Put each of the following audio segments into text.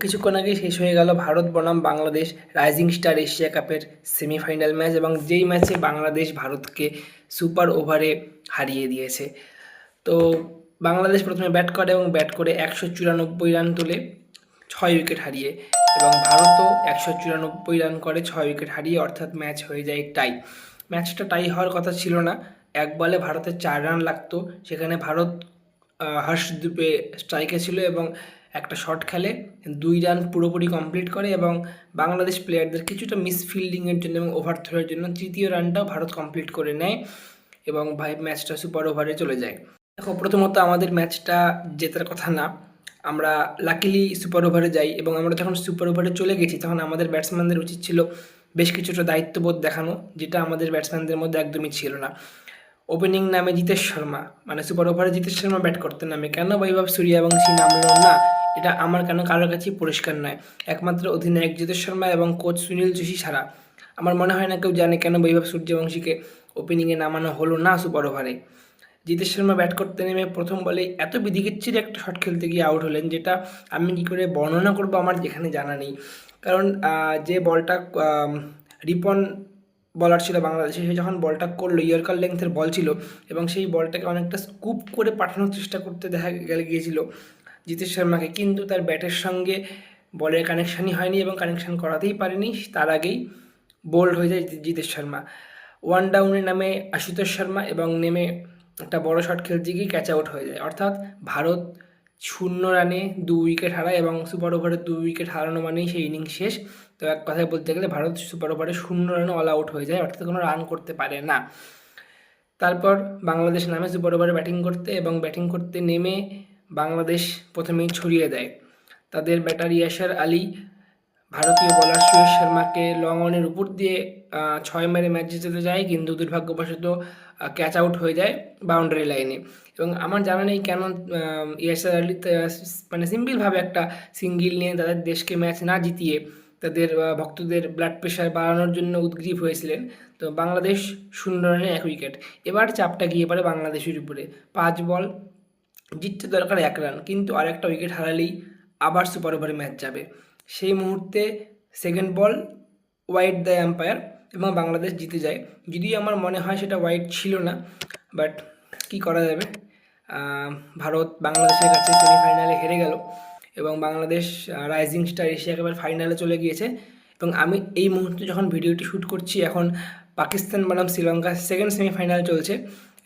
কিছুক্ষণ আগে শেষ হয়ে গেল ভারত বনাম বাংলাদেশ রাইজিং স্টার এশিয়া কাপের সেমিফাইনাল ম্যাচ, এবং যেই ম্যাচে বাংলাদেশ ভারতকে সুপার ওভারে হারিয়ে দিয়েছে। তো বাংলাদেশ প্রথমে ব্যাট করে এবং ব্যাট করে 194 রান তুলে 6 উইকেট হারিয়ে, এবং ভারতও 194 রান করে 6 উইকেট হারিয়ে, অর্থাৎ ম্যাচ হয়ে যায় টাই। ম্যাচটা টাই হওয়ার কথা ছিল না, এক বলে ভারতের 4 রান লাগতো। সেখানে ভারত হর্ষদীপে স্ট্রাইকে ছিল এবং একটা শট খেলে 2 রান পুরোপুরি কমপ্লিট করে, এবং বাংলাদেশ প্লেয়ারদের কিছুটা মিসফিল্ডিংয়ের জন্য এবং ওভার থ্রোয়ের জন্য তৃতীয় রানটাও ভারত কমপ্লিট করে নেয় এবং ম্যাচটা সুপার ওভারে চলে যায়। দেখো, প্রথমত আমাদের ম্যাচটা জেতার কথা না, আমরা লাকিলি সুপার ওভারে যাই, এবং আমরা যখন সুপার ওভারে চলে গেছি তখন আমাদের ব্যাটসম্যানদের উচিত ছিল বেশ কিছুটা দায়িত্ববোধ দেখানো, যেটা আমাদের ব্যাটসম্যানদের মধ্যে একদমই ছিল না। ওপেনিং নামে জিতেশ শর্মা, মানে সুপার ওভারে জিতেশ শর্মা ব্যাট করতে নামে, কেন বৈভব সূর্যবংশী নামলো না এটা আমার কারোর কাছেই পরিষ্কার নয়। একমাত্র অধিনায়ক জিতেশ শর্মা এবং কোচ সুনীল যোশী ছাড়া আমার মনে হয় না কেউ জানে কেন বৈভব সূর্যবংশীকে ওপেনিংয়ে নামানো হলো না সুপার ওভারে। জিতেশ শর্মা ব্যাট করতে নেমে প্রথম বলেই এত বিধিকিচ্ছির একটা শট খেলতে গিয়ে আউট হলেন, যেটা আমি কী করে বর্ণনা করবো আমার এখানে জানা নেই। কারণ যে বলটা রিপন বলার ছিল বাংলাদেশে, সে যখন বলটা করলো ইয়র্কার লেন্থের বল ছিল, এবং সেই বলটাকে অনেকটা স্কুপ করে পাঠানোর চেষ্টা করতে দেখা গিয়েছিল জিতেশ শর্মাকে, কিন্তু তার ব্যাটের সঙ্গে বলের কানেকশানই হয়নি এবং কানেকশান করাতেই পারেনি। তার আগেই বোল্ড হয়ে যায় জিতেশ শর্মা। ওয়ান ডাউনে নামে আশুতোষ শর্মা এবং নেমে একটা বড় শট খেলতে গিয়ে ক্যাচ আউট হয়ে যায়, অর্থাৎ ভারত 0 রানে 2 উইকেট হারায়, এবং সুপার ওভারে 2 উইকেট হারানো মানেই সেই ইনিংস শেষ। তো এক কথায় বলতে গেলে ভারত সুপার ওভারে 0 রানে অল আউট হয়ে যায়, অর্থাৎ কোনো রান করতে পারে না। তারপর বাংলাদেশ নামে সুপার ওভারে ব্যাটিং করতে, এবং ব্যাটিং করতে নেমে বাংলাদেশ প্রথমেই ছড়িয়ে দেয়। তাদের ব্যাটার ইয়াসার আলী ভারতীয় বোলার সুয়েশ শর্মাকে লং অনের উপর দিয়ে 6 মেরে ম্যাচ জিতে যায়, কিন্তু দুর্ভাগ্যবশত ক্যাচ আউট হয়ে যায় বাউন্ডারি লাইনে। এবং আমার জানা নেই কেন ইয়াসার আলী মানে সিম্পলভাবে একটা সিঙ্গিল নিয়ে তাদের দেশকে ম্যাচ না জিতিয়ে তাদের ভক্তদের ব্লাড প্রেশার বাড়ানোর জন্য উদ্গ্রীব হয়েছিলেন। তো বাংলাদেশ 0 রানে 1 উইকেট। এবার চাপটা গিয়ে পড়ে বাংলাদেশের উপরে। 5 বল জিততে দরকার 1 রান, কিন্তু আরেকটা উইকেট হারালেই আবার সুপার ওভারে ম্যাচ যাবে। সেই মুহূর্তে সেকেন্ড বল ওয়াইড দেয় আম্পায়ার এবং বাংলাদেশ জিতে যায়। যদিও আমার মনে হয় সেটা ওয়াইড ছিল না, বাট কি করা যাবে। ভারত বাংলাদেশের কাছে সেমিফাইনালে হেরে গেল, এবং বাংলাদেশ রাইজিং স্টার এশিয়া কাপের ফাইনালে চলে গিয়েছে। এবং আমি এই মুহূর্তে যখন ভিডিওটি শ্যুট করছি, এখন পাকিস্তান বনাম শ্রীলঙ্কা সেকেন্ড সেমিফাইনাল চলছে,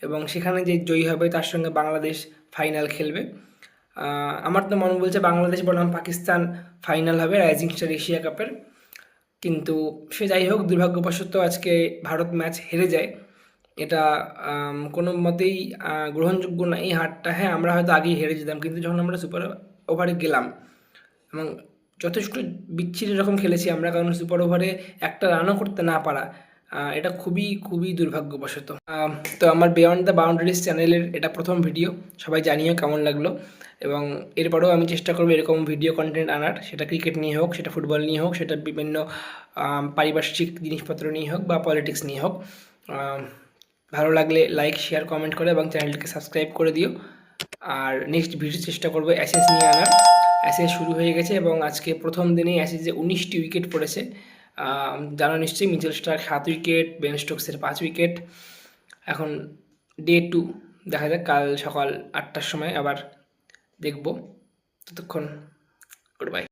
এবং সেখানে যে জয়ী হবে তার সঙ্গে বাংলাদেশ ফাইনাল খেলবে। আমার তো মনে বলছে বাংলাদেশ বনাম পাকিস্তান ফাইনাল হবে রাইজিং স্টার এশিয়া কাপের, কিন্তু সে যাই হোক, দুর্ভাগ্যবশত আজকে ভারত ম্যাচ হেরে যায়। এটা কোনো মতেই গ্রহণযোগ্য না এই হারটা। হ্যাঁ, আমরা হয়তো আগেই হেরে যেতাম, কিন্তু যখন আমরা সুপার ওভারে গেলাম এবং যথেষ্ট বিচ্ছিরি রকম খেলেছি আমরা, কারণ সুপার ওভারে একটা রানও করতে না পারা এটা খুবই খুবই দুর্ভাগ্যবশত। তো আমার বিয়ন্ড দ্য বাউন্ডারিজ চ্যানেলের এটা প্রথম ভিডিও, সবাই জানিও কেমন লাগলো, এবং এরপরেও আমি চেষ্টা করবো এরকম ভিডিও কন্টেন্ট আনার, সেটা ক্রিকেট নিয়ে হোক, সেটা ফুটবল নিয়ে হোক, সেটা বিভিন্ন পারিপার্শ্বিক জিনিসপত্র নিয়ে হোক বা পলিটিক্স নিয়ে হোক। ভালো লাগলে লাইক, শেয়ার, কমেন্ট করে এবং চ্যানেলটিকে সাবস্ক্রাইব করে দিও। আর নেক্সট ভিডিও চেষ্টা করবো অ্যাশেজ নিয়ে আনার। অ্যাশেজ শুরু হয়ে গেছে, এবং আজকে প্রথম দিনেই অ্যাশেজে 19টি উইকেট পড়েছে। জানো নিশ্চয়ই, মিচেল স্টার্ক 7 উইকেট, বেন স্টোকসের 5 উইকেট। এখন ডে 2 দেখা যাক, কাল সকাল 8টার সময় আবার দেখব। ততক্ষণ গুড বাই।